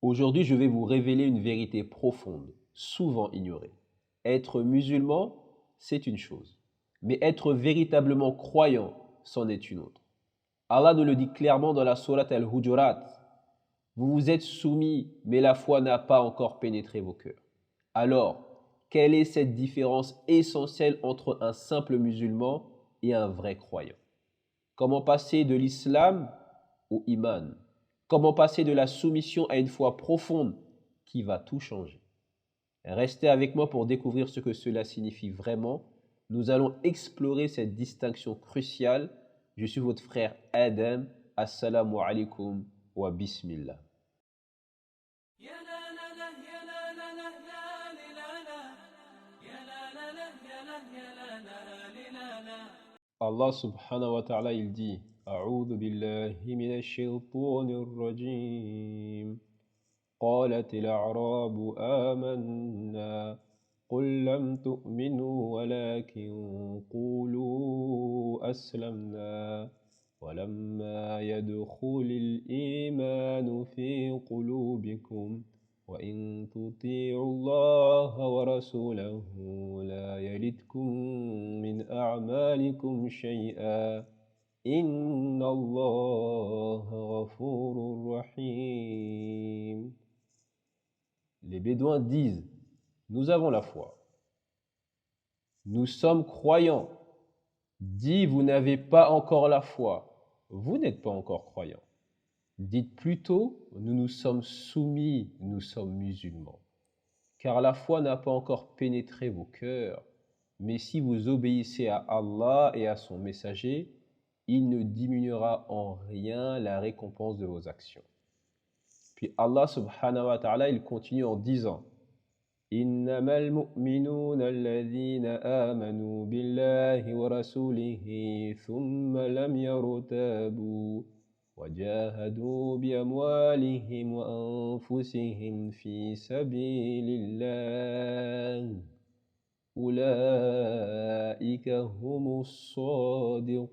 Aujourd'hui, je vais vous révéler une vérité profonde, souvent ignorée. Être musulman, c'est une chose, mais être véritablement croyant, c'en est une autre. Allah nous le dit clairement dans la sourate Al-Hujurat. Vous vous êtes soumis, mais la foi n'a pas encore pénétré vos cœurs. Alors, quelle est cette différence essentielle entre un simple musulman et un vrai croyant? Comment passer de l'islam au iman? Comment passer de la soumission à une foi profonde qui va tout changer? Restez avec moi pour découvrir ce que cela signifie vraiment. Nous allons explorer cette distinction cruciale. Je suis votre frère Adam. Assalamu alaikum wa bismillah. يا لا لا لا يا لا لا لا يا لا لا يا لا لا لا يا لا يا لا لا لا Allah subhanahu wa ta'ala il dit أعوذ بالله من الشيطان الرجيم قالت الأعراب آمنا قل لم تؤمنوا ولكن قولوا أسلمنا ولما يدخل الإيمان في قلوبكم وإن تطيعوا الله ورسوله لا يلدكم من أعمالكم شيئا إن الله غفور رحيم. Les Bédouins disent, nous avons la foi, nous sommes croyants. Dis, vous n'avez pas encore la foi, vous n'êtes pas encore croyants. Dites plutôt, nous nous sommes soumis, nous sommes musulmans. Car la foi n'a pas encore pénétré vos cœurs, mais si vous obéissez à Allah et à son messager, il ne diminuera en rien la récompense de vos actions. Puis Allah subhanahu wa ta'ala, il continue en disant إنما المؤمنون الذين آمنوا بالله ورسوله ثم لم يرتابوا وجاهدوا بأموالهم وأنفسهم في سبيل الله أولئك هم الصادقون.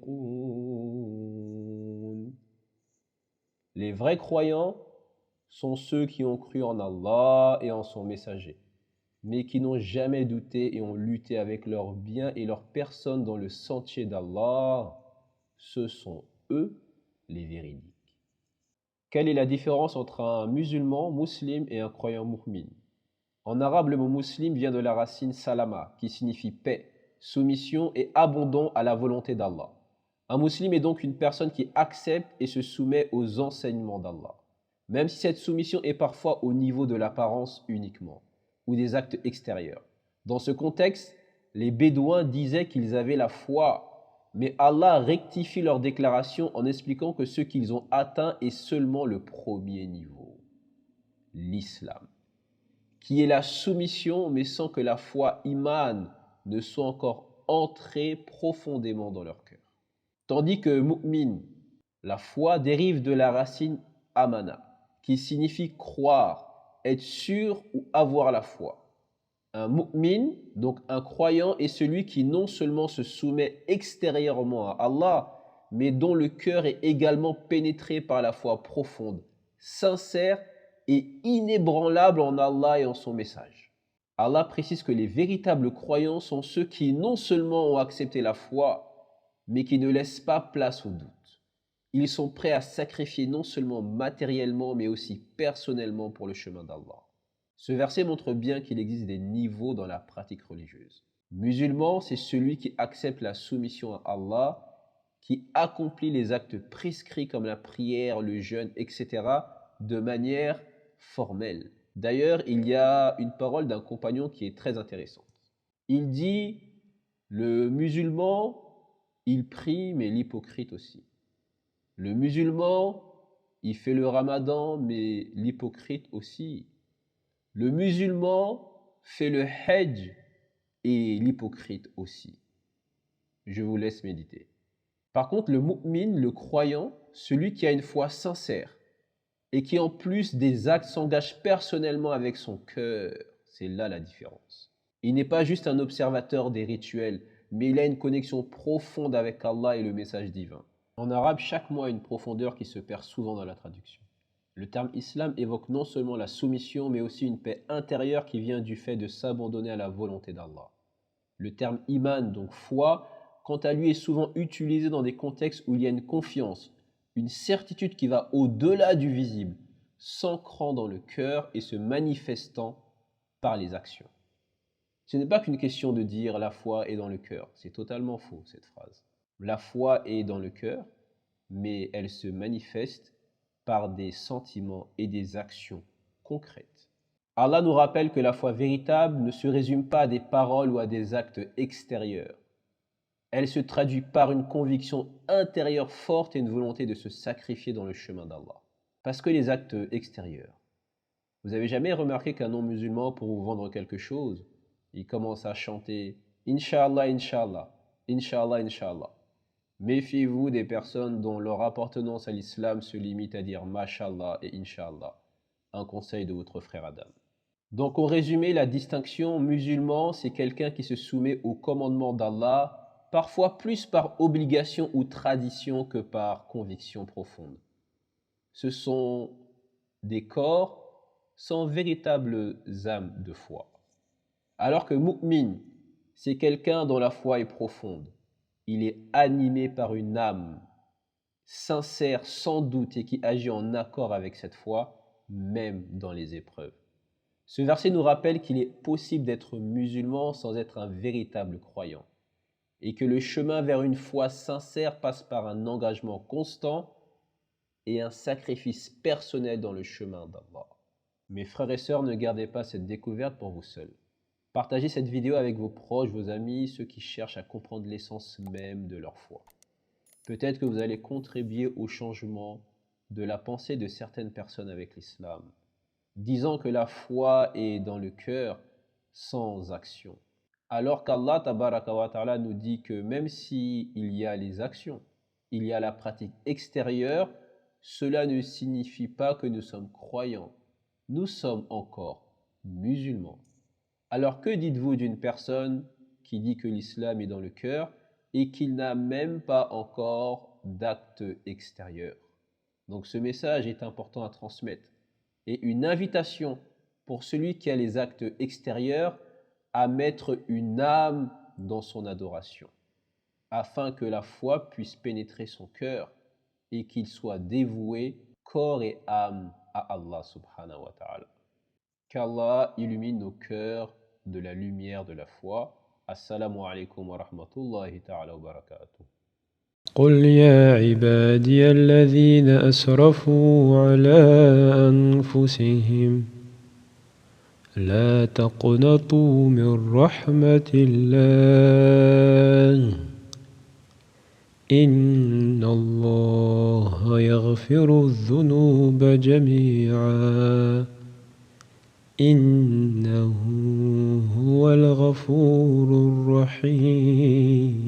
Les vrais croyants sont ceux qui ont cru en Allah et en son messager, mais qui n'ont jamais douté et ont lutté avec leurs biens et leurs personnes dans le sentier d'Allah. Ce sont eux les véridiques. Quelle est la différence entre un musulman, muslim et un croyant mu'min? En arabe, le mot muslim vient de la racine salama, qui signifie paix, soumission et abandon à la volonté d'Allah. Un musulman est donc une personne qui accepte et se soumet aux enseignements d'Allah, même si cette soumission est parfois au niveau de l'apparence uniquement, ou des actes extérieurs. Dans ce contexte, les Bédouins disaient qu'ils avaient la foi, mais Allah rectifie leur déclaration en expliquant que ce qu'ils ont atteint est seulement le premier niveau, l'islam, qui est la soumission, mais sans que la foi iman ne soit encore entrée profondément dans leur cœur. Tandis que mu'min, la foi dérive de la racine amana, qui signifie croire, être sûr ou avoir la foi. Un mu'min, donc un croyant, est celui qui non seulement se soumet extérieurement à Allah, mais dont le cœur est également pénétré par la foi profonde, sincère et inébranlable en Allah et en son message. Allah précise que les véritables croyants sont ceux qui non seulement ont accepté la foi, mais qui ne laissent pas place au doute. Ils sont prêts à sacrifier non seulement matériellement, mais aussi personnellement pour le chemin d'Allah. Ce verset montre bien qu'il existe des niveaux dans la pratique religieuse. Musulman, c'est celui qui accepte la soumission à Allah, qui accomplit les actes prescrits comme la prière, le jeûne, etc., de manière formelle. D'ailleurs, il y a une parole d'un compagnon qui est très intéressante. Il dit, le musulman, il prie, mais l'hypocrite aussi. Le musulman, il fait le ramadan, mais l'hypocrite aussi. Le musulman fait le hajj et l'hypocrite aussi. Je vous laisse méditer. Par contre, le mu'min, le croyant, celui qui a une foi sincère et qui en plus des actes s'engage personnellement avec son cœur, c'est là la différence. Il n'est pas juste un observateur des rituels, mais il a une connexion profonde avec Allah et le message divin. En arabe, chaque mot a une profondeur qui se perd souvent dans la traduction. Le terme islam évoque non seulement la soumission, mais aussi une paix intérieure qui vient du fait de s'abandonner à la volonté d'Allah. Le terme iman, donc foi, quant à lui est souvent utilisé dans des contextes où il y a une confiance, une certitude qui va au-delà du visible, s'ancrant dans le cœur et se manifestant par les actions. Ce n'est pas qu'une question de dire la foi est dans le cœur, c'est totalement faux cette phrase. La foi est dans le cœur, mais elle se manifeste par des sentiments et des actions concrètes. Allah nous rappelle que la foi véritable ne se résume pas à des paroles ou à des actes extérieurs. Elle se traduit par une conviction intérieure forte et une volonté de se sacrifier dans le chemin d'Allah. Parce que les actes extérieurs, vous avez jamais remarqué qu'un non-musulman, pour vous vendre quelque chose, il commence à chanter « Inch'Allah, Inch'Allah, Inch'Allah, Inch'Allah ». Méfiez-vous des personnes dont leur appartenance à l'islam se limite à dire « Mashallah » et « Inch'Allah ». Un conseil de votre frère Adam. Donc, en résumé, la distinction musulman, c'est quelqu'un qui se soumet au commandement d'Allah, parfois plus par obligation ou tradition que par conviction profonde. Ce sont des corps sans véritables âmes de foi. Alors que mu'min, c'est quelqu'un dont la foi est profonde. Il est animé par une âme sincère sans doute et qui agit en accord avec cette foi, même dans les épreuves. Ce verset nous rappelle qu'il est possible d'être musulman sans être un véritable croyant et que le chemin vers une foi sincère passe par un engagement constant et un sacrifice personnel dans le chemin d'Allah. Mes frères et sœurs, ne gardez pas cette découverte pour vous seuls. Partagez cette vidéo avec vos proches, vos amis, ceux qui cherchent à comprendre l'essence même de leur foi. Peut-être que vous allez contribuer au changement de la pensée de certaines personnes avec l'islam, disant que la foi est dans le cœur sans action. Alors qu'Allah tabaraka wa ta'ala nous dit que même s'il y a les actions, il y a la pratique extérieure, cela ne signifie pas que nous sommes croyants. Nous sommes encore musulmans. Alors que dites-vous d'une personne qui dit que l'islam est dans le cœur et qu'il n'a même pas encore d'acte extérieur? Donc ce message est important à transmettre et une invitation pour celui qui a les actes extérieurs à mettre une âme dans son adoration, afin que la foi puisse pénétrer son cœur et qu'il soit dévoué corps et âme à Allah subhanahu wa ta'ala. Qu'Allah illumine nos cœurs de la lumière de la foi. Assalamu alaikum wa rahmatullahi ta'ala wa barakatuh. قل يا عبادي الذين أسرفوا على أنفسهم لا تقنطوا من رحمة الله إن الله يغفر الذنوب جميعا إنه هو الغفور الرحيم